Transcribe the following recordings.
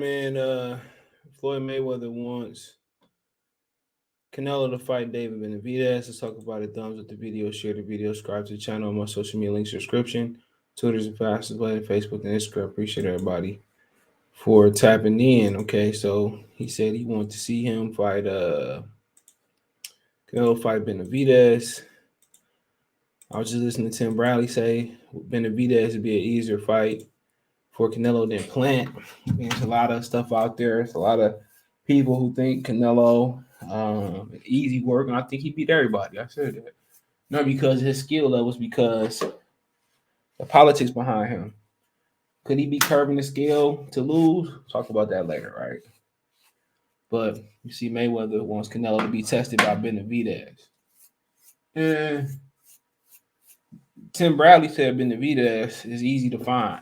man. Floyd Mayweather wants Canelo to fight David Benavidez. Let's talk about it. Thumbs up the video, share the video, subscribe to the channel on my social media links description. Twitter's the fastest way, Facebook and Instagram. Appreciate everybody for tapping in. Okay, so he said he wanted to see him fight Canelo fight Benavidez. I was just listening to Tim Bradley say Benavidez would be an easier fight for Canelo than Plant. There's a lot of stuff out there. There's a lot of people who think Canelo easy work, and I think he beat everybody. I said that. Not because of his skill levels, because the politics behind him. Could he be curving the scale to lose? Talk about that later, right? But you see, Mayweather wants Canelo to be tested by Benavidez. And Tim Bradley said Benavidez is easy to find.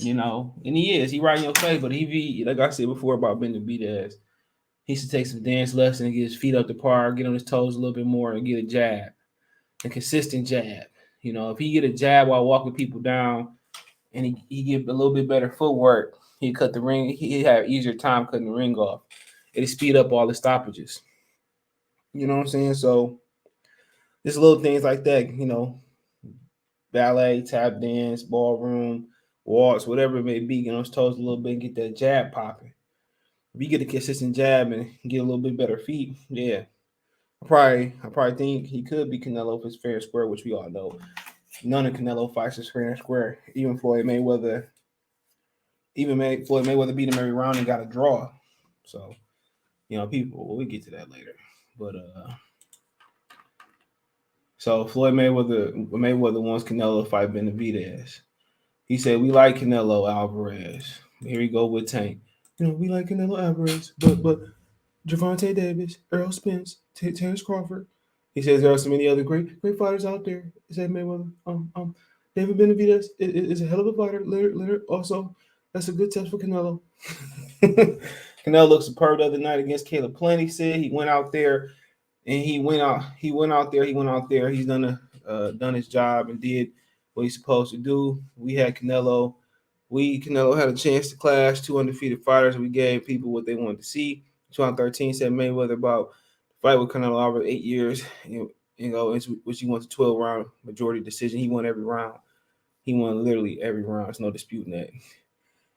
And he is. He right in your face, but he be, like I said before about Benavidez, he should take some dance lessons and get his feet up the park, get on his toes a little bit more, and get a jab, a consistent jab. If he get a jab while walking people down, and he get a little bit better footwork, he cut the ring. He have easier time cutting the ring off. It'll speed up all the stoppages. You know what I'm saying? So just little things like that. Ballet, tap dance, ballroom, waltz, whatever it may be. Get on his toes a little bit and get that jab popping. If you get a consistent jab and get a little bit better feet, yeah. I probably think he could be Canelo if it's fair and square, which we all know. None of Canelo fights is fair and square. Even Floyd Mayweather beat him every round and got a draw. So, we'll get to that later. But so Floyd Mayweather wants Canelo to fight Benavidez. He said, we like Canelo Alvarez. Here we go with Tank. We like Canelo Alvarez, but Gervonta Davis, Errol Spence, Terrence Crawford. He says there are so many other great fighters out there. He said Mayweather. David Benavidez is a hell of a fighter. Later, also, that's a good test for Canelo. Canelo looked superb the other night against Caleb Plant. He said he went out there and he went out there. He's done his job and did what he's supposed to do. We had Canelo. Canelo had a chance to clash two undefeated fighters. We gave people what they wanted to see. 2013 said Mayweather about the fight with Canelo over 8 years, which he won a 12-round majority decision. He won every round. He won literally every round. There's no disputing that.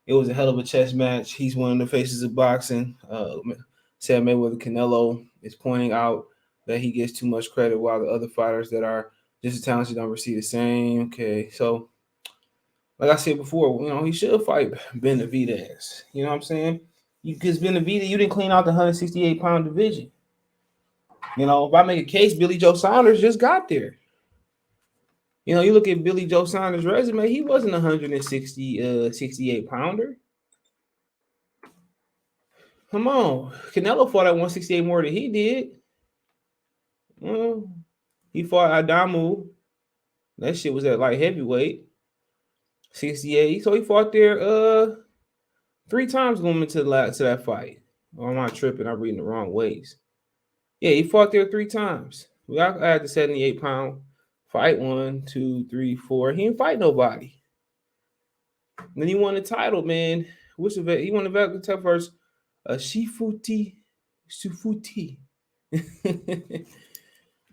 It was a hell of a chess match. He's one of the faces of boxing. Said Mayweather Canelo is pointing out that he gets too much credit while the other fighters that are just as talented don't receive the same. Okay, so like I said before, he should fight Benavidez. You know what I'm saying? Because Benavidez, you didn't clean out the 168-pound division. If I make a case, Billy Joe Saunders just got there. You look at Billy Joe Saunders' resume, he wasn't a 68-pounder. Come on. Canelo fought at 168 more than he did. He fought Adamu. That shit was at light heavyweight. 68. So he fought there 3 times going into that fight. Or am I tripping? I'm reading the wrong ways. Yeah, he fought there 3 times. I had the 78-pound fight 1, 2, 3, 4. He didn't fight nobody. And then he won the title, man. He won the Velvet title first. Shifuti.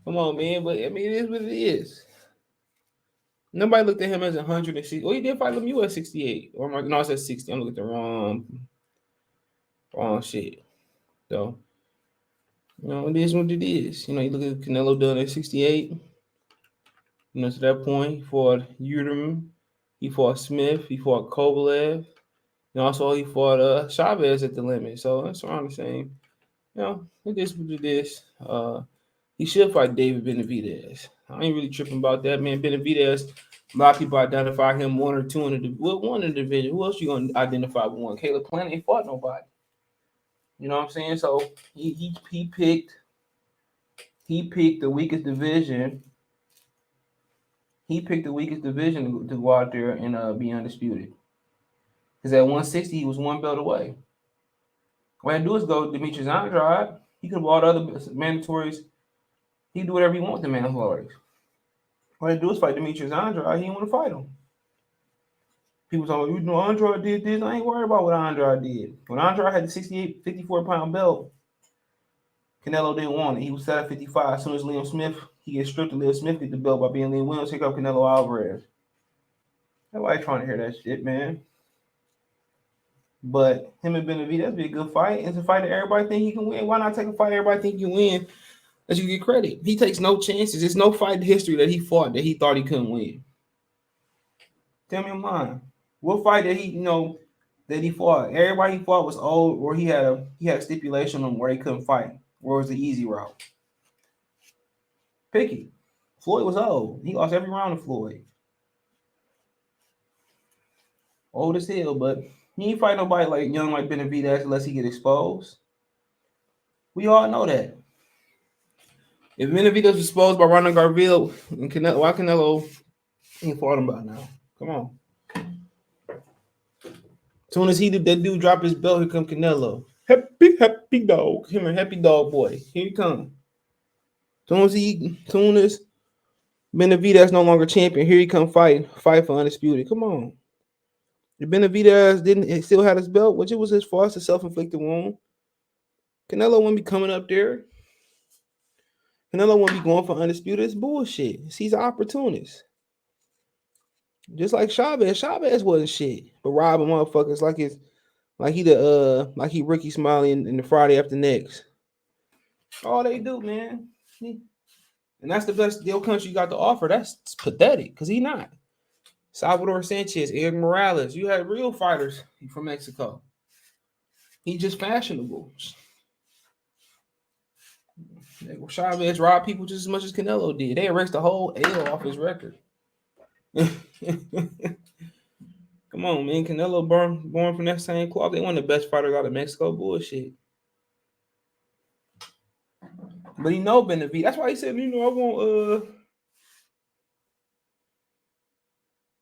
Come on, man. But, it is what it is. Nobody looked at him as 160. Well, he did fight Lemieux at 68. No, I said 60. I'm looking at the wrong shit. So, it is what it is. You look at Canelo done at 68. To that point, he fought Uterman. He fought Smith. He fought Kovalev. And also, he fought Chavez at the limit. So, that's around the same. It is what it is. He should fight David Benavidez. I ain't really tripping about that, man. Benavidez, a lot of people identify him 1 or 2 in the division. Who else you gonna identify with 1? Caleb Plant ain't fought nobody. You know what I'm saying? So he picked the weakest division. He picked the weakest division to go out there and be undisputed. Because at 160, he was 1 belt away. What I do is go to Demetrius Andrade. He could have bought other mandatories. He can do whatever he wants with the mandatories. What I do is fight Demetrius Andrade. He didn't want to fight him. People talking, Andrade did this. I ain't worried about what Andrade did. When Andrade had the 68, 54-pound belt, Canelo didn't want it. He was set at 55. As soon as Liam Smith, he gets stripped and Liam Smith get the belt by being Liam Williams, take up Canelo Alvarez. Nobody trying to hear that shit, man. But him and Benavidez be a good fight. It's a fight that everybody think he can win. Why not take a fight everybody think you win? That you get credit. He takes no chances. There's no fight in history that he fought that he thought he couldn't win. Tell me mine. What fight that he fought? Everybody he fought was old, or he had a stipulation on where they couldn't fight. Where was the easy route? Pick it. Floyd was old. He lost every round of Floyd. Old as hell, but he ain't fight nobody like young like Benavidez unless he get exposed. We all know that. If Benavidez was exposed by Ronald Garville and Canelo, why Canelo ain't fought him by now? Come on. As soon as that dude drop his belt, here come Canelo. Happy dog. Him and happy dog boy. Here he come. As soon as Benavidez no longer champion, here he come fight for undisputed. Come on. If Benavidez still had his belt, which it was his fault, it's a self-inflicted wound. Canelo wouldn't be coming up there. Canelo wouldn't be going for undisputed. It's bullshit. He's an opportunist. Just like Chavez. Chavez wasn't shit, but robbing motherfuckers like he Ricky Smiley in the Friday After Next. All they do, man. And that's the best deal country got to offer. That's pathetic because he not. Salvador Sanchez, Eric Morales. You had real fighters from Mexico. He just fashionable. Chavez robbed people just as much as Canelo did. They erased the whole L off his record. Come on, man. Canelo born from that same cloth. They one of the best fighters out of Mexico. Bullshit. But he know Benavidez. That's why he said, I want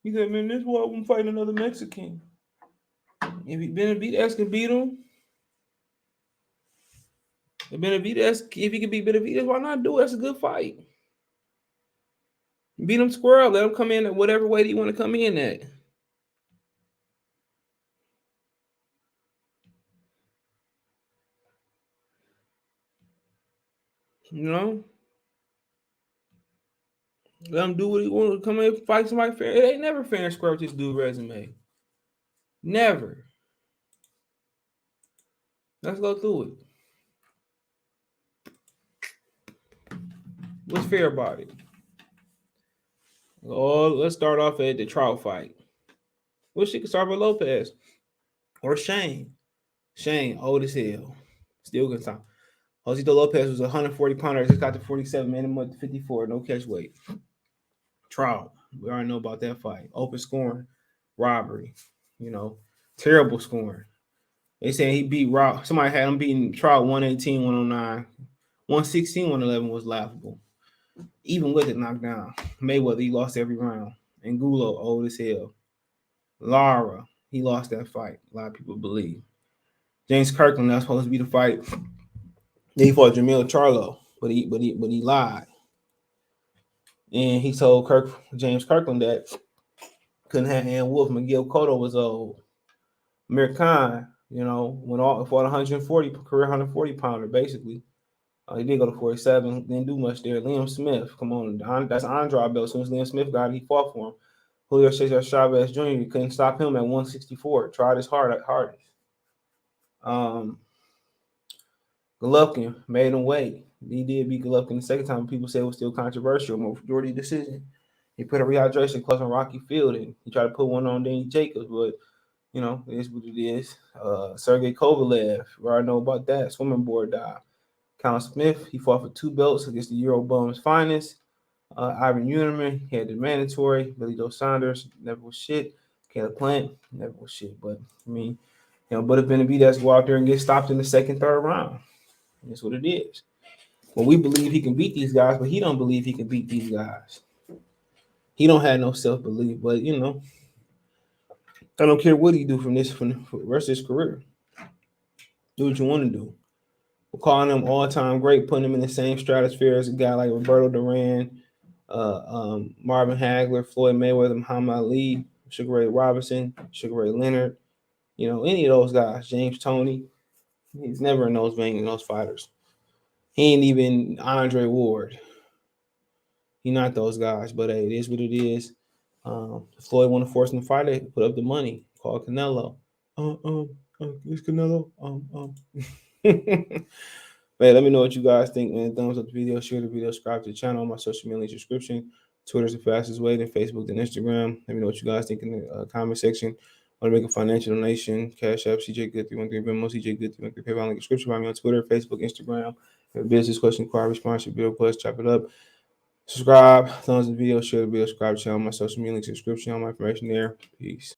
he said, man, this is why I'm fighting another Mexican. If Benavidez can beat him, if he can beat Benavidez, why not do it? That's a good fight. Beat him square up. Let him come in at whatever way you want to come in at. Let him do what he wants. Come in and fight somebody fair. It ain't never fair and square with this dude's resume. Never. Let's go through it. What's fair about it? Oh, let's start off at the trial fight. Well, she could start with Lopez or Shane. Shane, old as hell. Still good time. Josito Lopez was 140 pounder. Just got to 47, man. Him up to 54. No catch weight. Trial. We already know about that fight. Open scoring. Robbery. Terrible scoring. They saying he beat Rob. Somebody had him beating Trial 118, 109. 116, 111 was laughable. Even with it knocked down. Mayweather, he lost every round. And Gulo, old as hell. Lara, he lost that fight. A lot of people believe. James Kirkland, that's supposed to be the fight. He fought Jamil Charlo, but he lied. And he told James Kirkland that couldn't have Ann Wolf. Miguel Cotto was old. Amir Khan, fought 140, career 140 pounder, basically. He did go to 47, didn't do much there. Liam Smith, come on, that's Andrade belt. As soon as Liam Smith got it, he fought for him. Julio Cesar Chavez Jr., couldn't stop him at 164. Tried his hardest. Golovkin made him wait. He did beat Golovkin the second time. People said it was still controversial. Majority decision. He put a rehydration clause on Rocky Fielding. He tried to put one on Danny Jacobs, but it is what it is. Sergey Kovalev, where I know about that. Swimming board dive. Colin Smith, he fought for 2 belts against the Euro Bums finest. Ivan Unerman, he had the mandatory. Billy Joe Saunders, never was shit. Caleb Plant, never was shit. But, but if Benavidez go out there and get stopped in the second, third round. That's what it is. Well, we believe he can beat these guys, but he don't believe he can beat these guys. He don't have no self-belief, but, I don't care what he do for the rest of his career. Do what you want to do. We're calling him all-time great, putting him in the same stratosphere as a guy like Roberto Duran, Marvin Hagler, Floyd Mayweather, Muhammad Ali, Sugar Ray Robinson, Sugar Ray Leonard, any of those guys, James Toney. He's never in those vein in those fighters. He ain't even Andre Ward. He not those guys, but hey, it is what it is. Floyd want to force him to fight it, put up the money, call Canelo. It's Canelo. Man, let me know what you guys think, man. Thumbs up the video, share the video, subscribe to the channel, my social media subscription. Twitter's the fastest way, then Facebook, then Instagram. Let me know what you guys think in the comment section. Want to make a financial donation? Cash App, CJ Good 313, Venmo, CJ Good 313, PayPal link description. Find me on Twitter, Facebook, Instagram. Have a business question, inquiry, response, your bill plus, chop it up. Subscribe, thumbs up the video, share the video, subscribe to the channel, my social media link, subscription, all my information there. Peace.